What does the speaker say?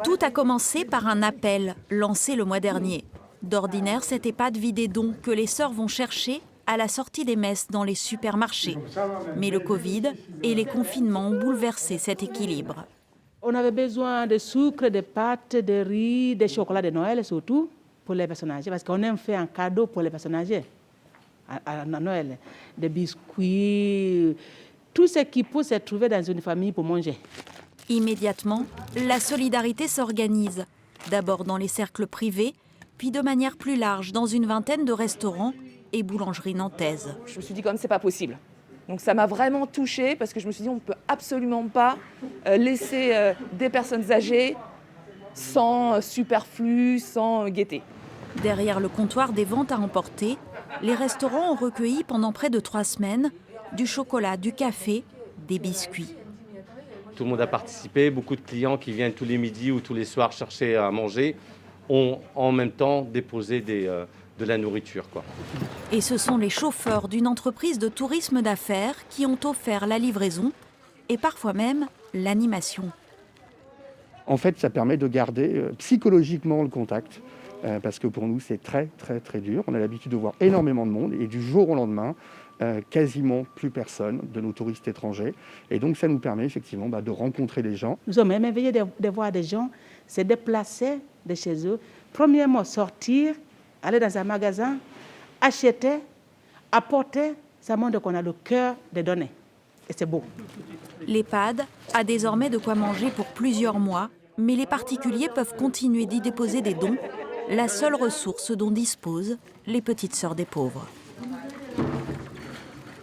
Tout a commencé par un appel lancé le mois dernier. D'ordinaire, cette EHPAD vit des dons que les sœurs vont chercher à la sortie des messes dans les supermarchés. Mais le Covid et les confinements ont bouleversé cet équilibre. On avait besoin de sucre, de pâtes, de riz, de chocolat de Noël surtout pour les personnes âgées, parce qu'on aime faire un cadeau pour les personnes âgées à Noël. Des biscuits, tout ce qui peut se trouver dans une famille pour manger. Immédiatement, la solidarité s'organise, d'abord dans les cercles privés, puis de manière plus large dans une vingtaine de restaurants et boulangeries nantaises. Je me suis dit, comme c'est pas possible. Donc ça m'a vraiment touchée parce que je me suis dit, on ne peut absolument pas laisser des personnes âgées sans superflu, sans gaieté. Derrière le comptoir des ventes à emporter, les restaurants ont recueilli pendant près de 3 semaines du chocolat, du café, des biscuits. Tout le monde a participé, beaucoup de clients qui viennent tous les midis ou tous les soirs chercher à manger ont en même temps déposé de la nourriture, quoi. Et ce sont les chauffeurs d'une entreprise de tourisme d'affaires qui ont offert la livraison et parfois même l'animation. En fait, ça permet de garder psychologiquement le contact, parce que pour nous, c'est très, très, très dur. On a l'habitude de voir énormément de monde et du jour au lendemain, quasiment plus personne de nos touristes étrangers. Et donc, ça nous permet effectivement de rencontrer des gens. Nous sommes émerveillés de voir des gens se déplacer de chez eux. Premièrement, sortir, aller dans un magasin, acheter, apporter. Ça montre qu'on a le cœur de donner. Et c'est beau. L'EHPAD a désormais de quoi manger pour plusieurs mois, mais les particuliers peuvent continuer d'y déposer des dons, la seule ressource dont disposent les petites sœurs des pauvres.